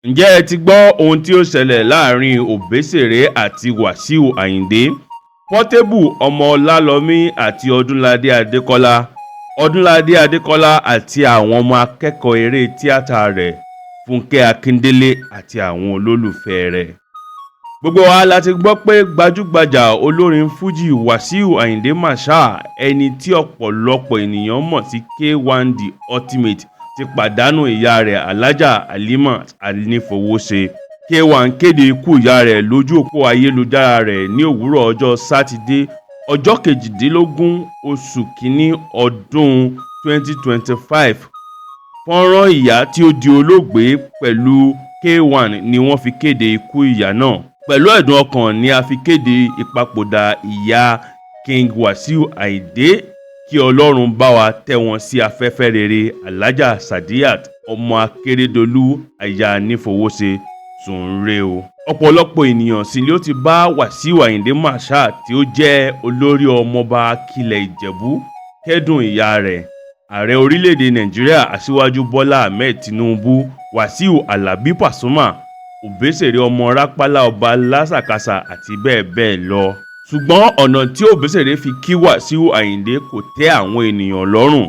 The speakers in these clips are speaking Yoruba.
Ǹjẹ́ ẹ ti gbọ́ ohun tí ó ṣẹlẹ̀ láàrin Obesere àti Wasiu Ayinde? Portable Òmó Olàlómí àti Odúnládé Adékọlá. Odunlade Adekola àti àwọn ọmọ akẹ́kọ̀ọ́ eré tíátà rẹ̀ Fúnkẹ Akíndélé àti àwọn olólùfẹ́ rẹ̀. Gbogbo wa la ti gbọ́ pé gbajúgbajà olórin Fuji Wasiu Ayinde Marshal, ẹni tí ọ̀pọ̀lọpọ̀ ènìyàn mọ̀ sí K1 The Ultimate, ti pàdánù ìyá rẹ̀ Alhaja Halimat Anífowóṣe. K1 kéde ikú ìyá rẹ̀ lójú òpó ayélujára rẹ̀ ní òwúrọ̀ ọjọ́ Sátidé ọjọ́ 18 oṣù kínní ọdún 2025. Fọ́nrán ìyá tí ó di olóògbé pẹ̀lú K1 ni wọ́n fi kéde ikú ìyá náà. Pẹ̀lú ẹ̀dùn ọkàn ni a fi kéde ìpapòdà ìyá King Wasiu Ayinde. Kí Ọlọ́run bá wa tẹ́ wọn sí afẹ́fẹ́ rere. Alhaja Sadiat ọmọ Akérédolú aya Anífowóṣe sùn re o. Ọ̀pọ̀lọpọ̀ ènìyàn sì ni ó ti bá Wasiu Ayinde Marshal tí ó jẹ́ olórí ọmọọba Akilẹ̀ Ìjẹ̀bú kẹ́dùn ìyá rẹ̀. Ààrẹ orílẹ̀-èdè Nàìjíríà Aṣíwájú Bọ́lá Ahmed Tinubu, Wasiu Alabi Pasuma, Obesere ọmọ Rápálá ọba Lásàkásà àti bẹ́ẹ̀ bẹ́ẹ̀ lọ. Ṣùgbọ́n ọ̀nà tí Obesere fi kí Wasiu Ayinde kò tẹ́ àwọn ènìyàn lọ́rùn,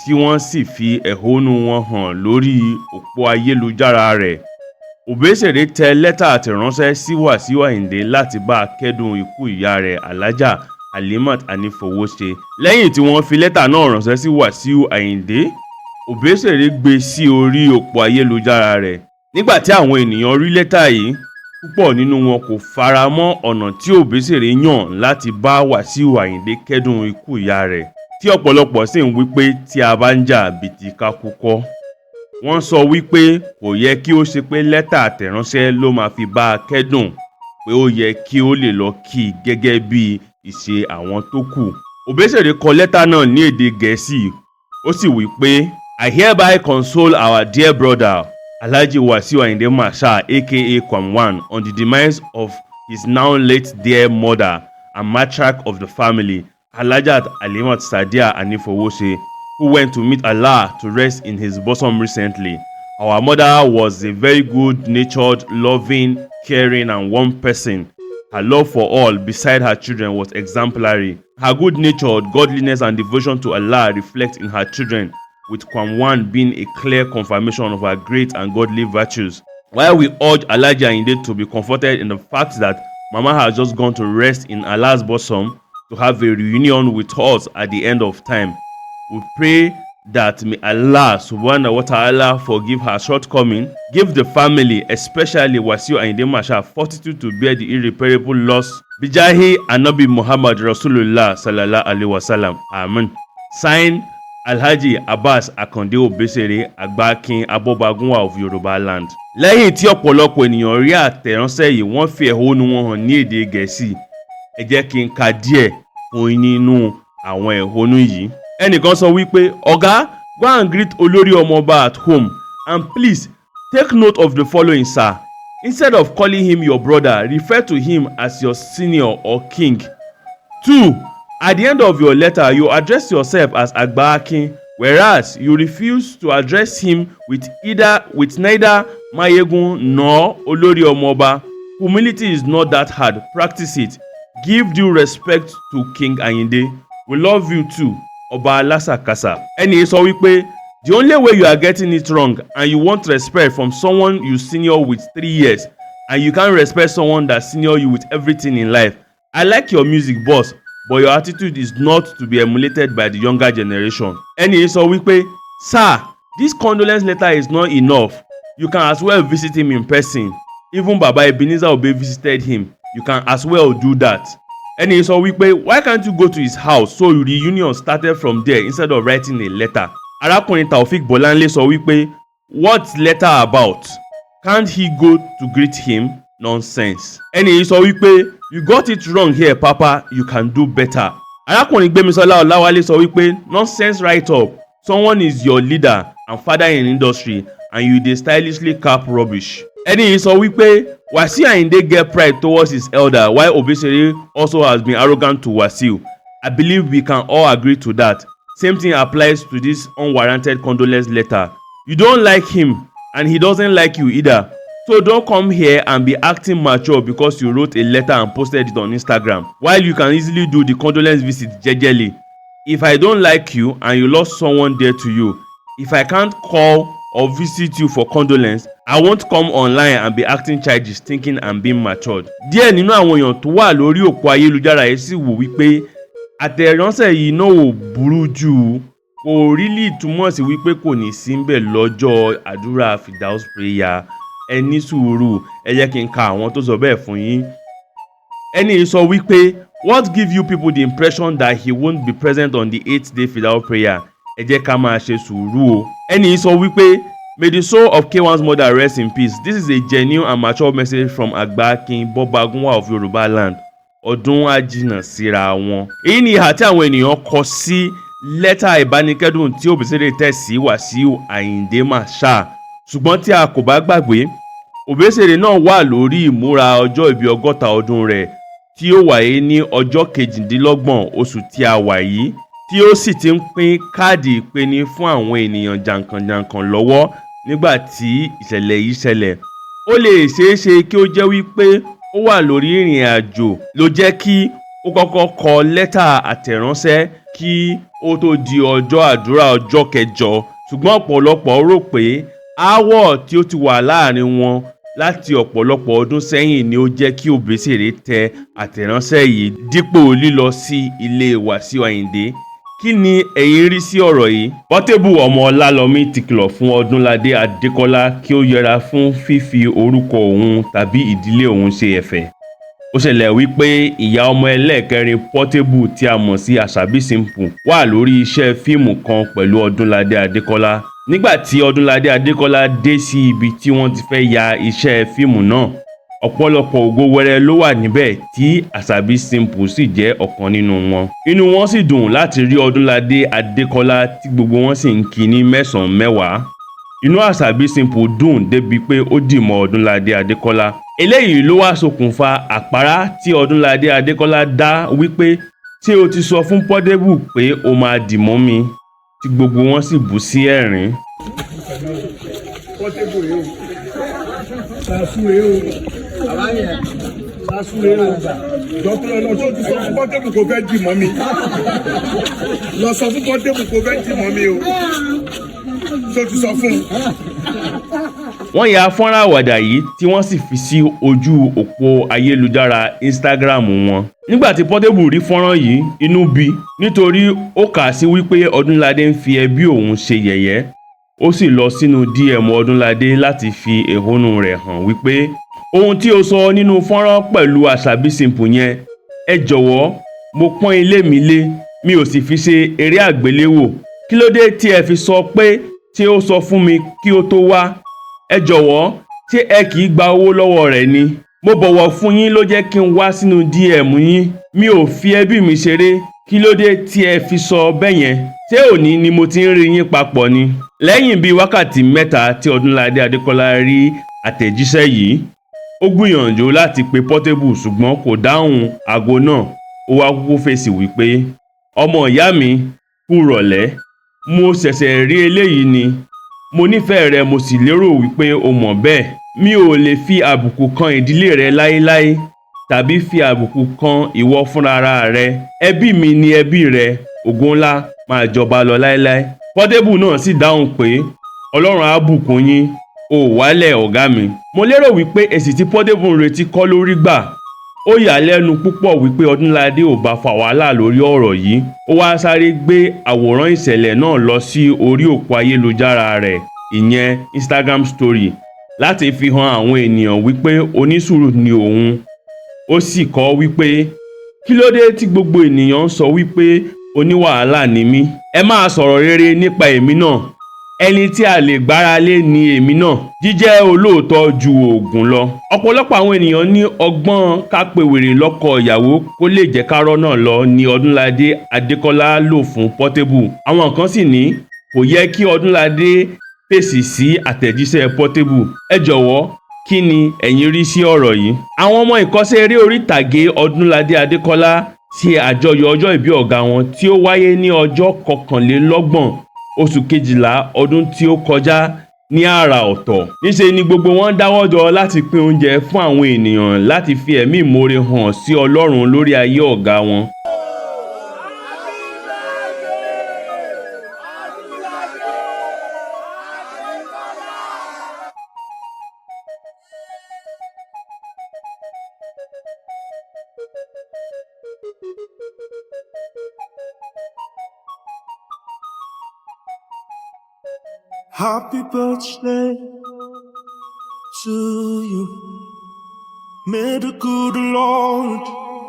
tí wọ́n sì fi ẹ̀hónú wọn hàn lórí òpó ayélujára rẹ̀. Obesere tẹ lẹ́tà àtẹ̀ránṣẹ́ sí Wasiu Ayinde láti bá a kẹ́dùn ikú ìyá rẹ̀ Alhaja Halimat Anífowóṣe. Lẹ́yìn tí wọ́n fi lẹ́tà náà ránṣẹ́ sí Wasiu Ayinde, Obesere gbé sí orí òpó ayélujára rẹ̀. Nígbà tí àwọn ènìyàn rí lẹ́tà yìí, púpọ̀ nínú wọn kò fara mọ́ ọ̀nà tí Obesere yàn láti bá Wasiu Ayinde kẹ́dùn ikú ìyá rẹ̀, tí ọ̀pọ̀lọpọ̀ sì ń wí pé tí a bá ń jà bìtì ká kú kọ́. Wọ́n sọ wípé kò yẹ kí ó ṣe pé lẹ́tà àtẹ̀ránṣẹ́ ló máa fi bá a kẹ́dùn, pé ó yẹ kí ó lè lọ kí i gẹ́gẹ́ bí ìṣe àwọn tó kù. Obesere kọ lẹ́tà náà ní èdè Gẹ̀ẹ́sì. Ó sì wí pé, I hereby console our dear brother Alhaji Wasiu Ayinde Marshal aka Kwam1 on the demise of his now late dear mother and matriarch of the family, Alhaja Halimat Sadiat Anífowóṣe, who went to meet Allah to rest in his bosom recently. Our mother was a very good-natured, loving, caring and warm person. Her love for all beside her children was exemplary. Her good-natured, godliness and devotion to Allah reflect in her children, with Kwam1 being a clear confirmation of her great and godly virtues. While we urge Alhaji Ayinde to be comforted in the fact that Mama has just gone to rest in Allah's bosom to have a reunion with us at the end of time, we pray that may Allah subhanahu wa ta'ala forgive her shortcoming, give the family, especially Wasiu Ayinde Marshal, fortitude to bear the irreparable loss. Bijahi Anabi Muhammad Rasulullah sallallahu alaihi wasallam. Amen. Sign Alhaji Abbas Akande Obesere, Agbakin Abobagunwa of Yorùbá land. Lẹ́yìn tí ọ̀pọ̀lọpọ̀ ènìyàn rí àtẹ̀ránṣẹ́ yìí, wọ́n fi ẹ̀hónú wọn hàn ní èdè Gẹ̀ẹ́sì. Ẹ jẹ́ kí n ka díẹ̀ fún yín nínú àwọn ẹ̀hónú yìí. Ẹnìkan sọ wípé, Ọ̀gá, go and greet olórí ọmọọba at home and please take note of the following, sir. Instead of calling him your brother, refer to him as your senior or king. 2. At the end of your letter, you address yourself as Agbakin, whereas you refuse to address him with neither Mayegun nor Olori Omoba. Humility is not that hard. Practice it. Give due respect to King Ayinde. We love you too, Ọba Lásàkásà. Ẹni sọ wípé, the only way you are getting it wrong and you want respect from someone you senior with 3 years and you can't respect someone that senior you with everything in life. I like your music, boss, but your attitude is not to be emulated by the younger generation. Ẹni sọ wípé, sir, this condolence letter is not enough. You can as well visit him in person. Even Baba Ebenezer Obey visited him. You can as well do that. Ẹni sọ wípé, why can't you go to his house so reunion started from there instead of writing a letter? Arákùnrin Taofik Bọ́láńlé sọ wípé, what's letter about? Can't he go to greet him? Nonsense. Ẹni sọ wípé, you got it wrong here, Papa. You can do better. Arákùnrin Gbémisọ́lá Ọláwálé sọ wípé, nonsense write up. Someone is your leader and father in industry and you dey stylishly cap rubbish. Ẹni sọ wípé, Wasiu Ayinde get pride towards his elder while Obesere also has been arrogant to Wasiu. I believe we can all agree to that. Same thing applies to this unwarranted condolence letter. You don't like him and he doesn't like you either. So don't come here and be acting mature because you wrote a letter and posted it on Instagram, while you can easily do the condolence visit jejely. If I don't like you and you lost someone dear to you, if I can't call or visit you for condolence, I won't come online and be acting childish, thinking I'm being matured. Díẹ̀ nínú àwọn èèyàn tó wà lórí òpó ayélujára yìí sì wò wípé àtẹ̀ránṣẹ́ yìí náà ò burú jù, kò really túmọ̀ sí wípé kò ní sí ńbẹ̀ lọ́jọ́ àdúrà Firdaus prayer. Ẹ ní sùúrù, ẹ jẹ́ kí n ka àwọn tó sọ bẹ́ẹ̀ fún yín. Ẹni yìí sọ wípé what give you people the impression that he won't be present on the 8th-day Firdaus prayer? Ẹ jẹ́ ká máa ṣe sùúrù o. Ẹni yìí sọ wípé may the soul of K1's mother rest in peace. This is a genuine and mature message from Àgbà King Bọ́bagúnwà of Yorùbá land. Ọdún á jìnnà síra wọn. Èyí ni ìhà tí àwọn ènìyàn kọ sí lẹ́tà ìbánikẹ́dùn tí Obesere tẹ̀ sí Wasiu Ayinde Masha. Ṣùgbọ́n tí a kò bá gbàgbé, Obesere náà wà lórí ìmúra ọjọ́ ìbí 60 ọdún rẹ̀ tí ó wáyé ní ọjọ́ 28 oṣù tí a wà yìí, tí ó sì ti ń pín káàdì ìpeni fún àwọn ènìyàn jàǹkànjàǹkàn lọ́wọ́ nígbà tí ìṣẹ̀lẹ̀ yìí ṣẹlẹ̀. Ó lè ṣeé ṣe kí ó jẹ́ wípé ó wà lórí ìrìn àjò ló jẹ́ kí ó kọ́kọ́ kọ lẹ́tà àtẹ̀ránṣẹ́ kí ó tó di ọjọ́ àdúrà ọjọ́ 8, ṣùgbọ́n ọ̀pọ̀lọpọ̀ rò pé aáwọ̀ tí ó ti wà láàrin wọn láti ọ̀pọ̀lọpọ̀ ọdún sẹ́yìn ni ó jẹ́ kí Obesere tẹ àtẹ̀ránṣẹ́ yìí dípò lílọ sí ilé Wasiu Ayinde. Kí ni ẹ̀yin rí sí ọ̀rọ̀ yìí? Portable Òmó Olàlómí ti kìlọ̀ fún Odunlade Adékọla kí ó yẹra fún fífi orúkọ òun tàbí ìdílé òun ṣe ẹ̀fẹ̀. Ó ṣẹlẹ̀ wípé ìyá ọmọ ẹlẹ́ẹ̀kẹrin Portable tí a mọ̀ sí Àṣàbí Simple wà lórí iṣẹ́ fíìmù kan pẹ̀lú Odunlade Adékọla. Nígbà tí Odunlade Adékọla dé sí ibi tí wọ́n ti fẹ́ ya iṣẹ́ fíìmù náà, ọ̀pọ̀lọpọ̀ ògo wẹrẹ ló wà níbẹ̀ tí Àṣàbí Simple sì jẹ́ ọ̀kan nínú wọn. Inú wọn sì dùn láti rí Odunlade Adékọla tí gbogbo wọn sì ń kí ní mẹ́sàn-án mẹ́wàá. Inú Àṣàbí Simple dùn débi pé ó dì mọ́ Odunlade Adékọla. Eléyìí ló wá ṣokùnfà àpárá tí Odunlade Adékọla dá wípé ṣé o ti sọ fún Portable pé o máa dì mọ́ mi, tí gbogbo wọn sì bú sí ẹ̀rín. Portable kò fẹ́ dì mọ́ mi. Lọ sọ fún Portable kò fẹ́ dì mọ́ mi o. Ṣé o ti sọ fún un? Wọ́n ya fọ́nrán àwàdà yìí tí wọ́n sì fi sí ojú òpó ayélujára Instagram wọn. Nígbà tí Portable rí fọ́nrán yìí, inú bí nítorí ó kà sí wípé Odunlade ń fi ẹbí òun ṣe yẹ̀yẹ́. Ó sì lọ sínú DM Odunlade láti fi ẹ̀hónú rẹ̀ hàn wípé ohun tí ó sọ nínú fọ́nrán pẹ̀lú Àṣàbí Simple yẹn, ẹ jọ̀wọ́, mo pọ́n ilé mi lé, mi ò sì fi ṣe eré àgbéléwò. Kí ló dé tí ẹ fi sọ pé tí ó sọ fún mi kí ó tó wá? Ẹ jọ̀wọ́, ṣé ẹ kì í gba owó lọ́wọ́ rẹ̀ ni? Mo bọ̀wọ̀ fún yín ló jẹ́ kí n wá sínú DM yín. Mi ò fi ẹbí mi ṣeré. Kí ló dé tí ẹ fi sọ bẹ́ẹ̀ yẹn? Ṣé òní ni mo ti ń rí yín papọ̀ ni? Lẹ́yìn bíi wákàtí 3 tí Odunlade Adékọla rí àtẹ̀jíṣẹ́ yìí, ó gbìyànjú láti pe Portable ṣùgbọ́n kò dáhùn aago náà. Ó wá kúkú fèsì wípé ọmọ ìyá mi kú rọ̀lẹ́, mo ṣẹ̀ṣẹ̀ rí eléyìí ni. Mo nífẹ̀ẹ́ rẹ, mo sì lérò wípé o mọ̀ bẹ́ẹ̀. Mi ò lè fi àbùkù kan ìdílé rẹ láéláé tàbí fi àbùkù kan ìwọ fúnra rẹ. Ẹbí mi ni ẹbí rẹ, ògo ńlá máa jọba lọ láéláé. Portable náà sì dáhùn pé Ọlọ́run á bùkún yín, o wálẹ̀ ọ̀gá mi. Mo lérò wípé èsì tí Portable ń retí kọ́ lórí gbà. Ó yà lẹ́nu púpọ̀ wípé Odunlade ò bá fa wàhálà lórí ọ̀rọ̀ yìí. Ó wá sáré gbé àwòrán ìṣẹ̀lẹ̀ náà lọ sí orí òpó ayélujára rẹ̀, ìyẹn Instagram story, láti fi hàn àwọn ènìyàn wípé onísùúrù ni òun. Ó sì kọ wípé kí ló dé tí gbogbo ènìyàn ń sọ wípé oníwàhálà ni mí? Ẹ máa sọ̀rọ̀ rere nípa èmi náà. Ẹni tí a lè gbára lé ni èmi náà. Jíjẹ́ olóòótọ́ ju oògùn lọ. Ọ̀pọ̀lọpọ̀ àwọn ènìyàn ní ọgbọ́n ká pe wèrè lọ́kọ ìyàwó kó lè jẹ́ kárọ́ náà lọ ni Odunlade Adékọla lò fún Portable. Àwọn kan sì ní kò yẹ kí Odunlade fèsì sí àtẹ̀jíṣẹ́ Portable. Ẹ jọ̀wọ́, kí ni ẹ̀yin rí sí ọ̀rọ̀ yìí? Àwọn ọmọ ìkọ́ṣẹ́ eré orí ìtàgé Odunlade Adékọla ṣe àjọyọ̀ ọjọ́ ìbí ọ̀gá wọn tí ó wáyé ní ọjọ́ 21 oṣù kejìlá ọdún tí ó kọjá ní àrà ọ̀tọ̀. Níṣe ni gbogbo wọn dáwọ́ jọ láti pín oúnjẹ fún àwọn ènìyàn láti fi ẹ̀mí ìmoore hàn sí Ọlọ́run lórí ayé ọ̀gá wọn. Happy birthday to you. May the good Lord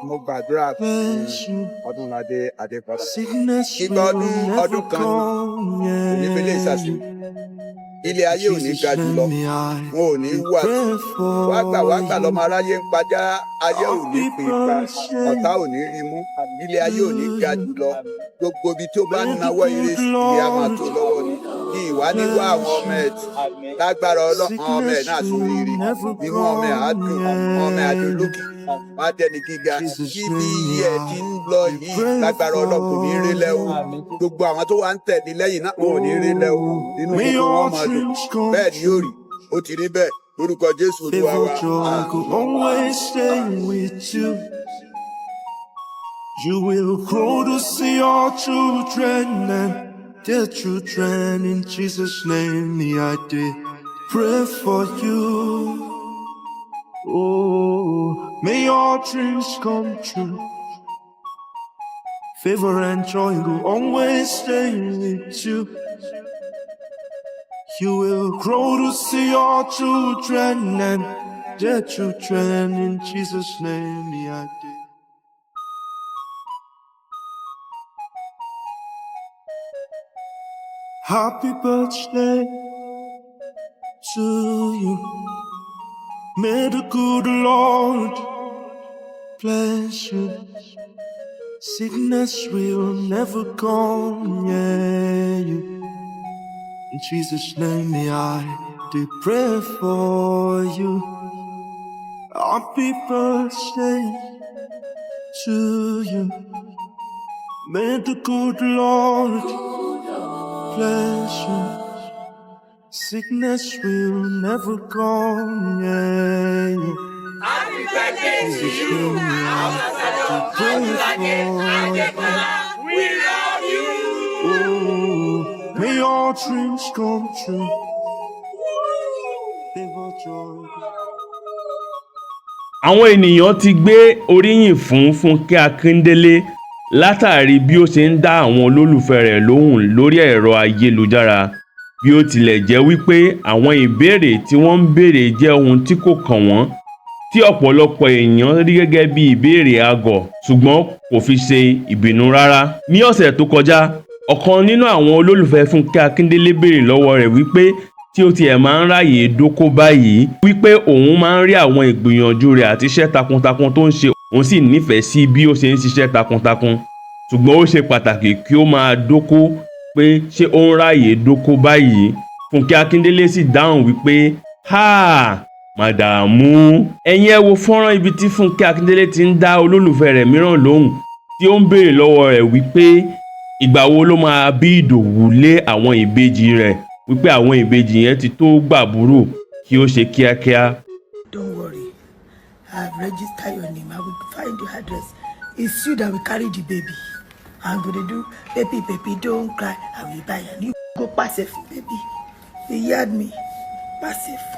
Mo gbàdúrà fún bless you. Odúnládé Adékọ. Sickness Ìgbà will ọdún never kan come ní ilé ìsàsì. Ilé ayé ò ní ga jù lọ. Wọn ò ní wà. Wá gbà lọ́mọ aráyé ń pajá. Ayé ò ní pè pa. Ọ̀tá ò ní rí mú. Ilé ayé ò ní ga jù lọ. Gbogbo ibi tó bá ń nawọ́ ire sí ni a máa tó lọ́wọ́ ni. Ní ìwà níwá àwọn ọmọ ẹ̀ tì. Lágbára Ọlọ́run ọmọ ẹ̀ náà tún rí rí. Nínú ọmọ ẹ̀ á dùn. Ọmọ ẹ̀ á dùn lókè. Má jẹ́ni gíga. Kí bí iye ẹ̀ ti ń lọ yìí. Lágbára Ọlọ́run kò ní rí lẹ́wọ̀. Gbogbo àwọn tó wà ń tẹ̀lé lẹ́yìn náà wọn ò ní rí lẹ́wọ̀. Nínú gbogbo wọn máa dùn. Bẹ́ẹ̀ ni yóò rí. Ó ti rí bẹ́ẹ̀. Lórúkọ Jésù Olúwa wa. joy will always stay with you. You will grow to see your children and their children. In Jesus' name, I did pray for you. Oh, may your dreams come true. Favor and joy will always stay with you. You will grow to see your children and their children. In Jesus' name, I did. Happy birthday to you. May the good Lord bless you. Sickness will never come near you. In Jesus' name, I do pray for you. Happy birthday to you. May the good Lord bless you. Sickness will never come near you. Happy birthday to you, Odunlade Adekola. We love you. Oh, may your dreams come true. Favor joy. Àwọn ènìyàn ti gbé oríyìn fún Fúnkẹ Akíndélé látàrí bí ó ṣe ń dá àwọn olólùfẹ́ rẹ̀ lóhùn lórí ẹ̀rọ ayélujára. Bí ó tilẹ̀ jẹ́ wípé àwọn ìbéèrè tí wọ́n ń béèrè jẹ́ ohun tí kò kàn wọ́n, tí ọ̀pọ̀lọpọ̀ èèyàn rí gẹ́gẹ́ bí ìbéèrè àgọ̀, ṣùgbọ́n kò fi ṣe ìbínú rárá. Ní ọ̀sẹ̀ tó kọjá, ọ̀kan nínú àwọn olólùfẹ́ Fúnkẹ Akíndélé béèrè lọ́wọ́ rẹ̀ wípé tí ó tiẹ̀ máa ń ráyè dóko báyìí, wípé òun máa ń rí àwọn ìgbìyànjú rẹ̀ àti iṣẹ́ takuntakun tó ń ṣe, òun sì nífẹ̀ẹ́ sí bí ó ṣe ń ṣiṣẹ́ takuntakun. Ṣùgbọ́n ó ṣe pàtàkì kí ó máa dóko, pé ṣé ó ń ráyè dóko báyìí. Fúnkẹ Akíndélé sì dáhùn wípé màdàmú. Ẹ̀yin ẹ wo fọ́nrán ibi tí Fúnkẹ Akíndélé ti ń dá olólùfẹ́ rẹ̀ mìíràn lóhùn tí ó ń béèrè lọ́wọ́ rẹ̀ wípé ìgbà wo ló máa bí Ìdòwú lé àwọn ìbejì rẹ̀, wípé àwọn ìbejì yẹn ti tó gbàbúrò kí ó ṣe kíákíá. Don't worry, I've registered your name. I will find your address. It's you that will carry the baby. I'm gonna do baby, don't cry. I will buy a new go passive, baby. You heard me? Passive.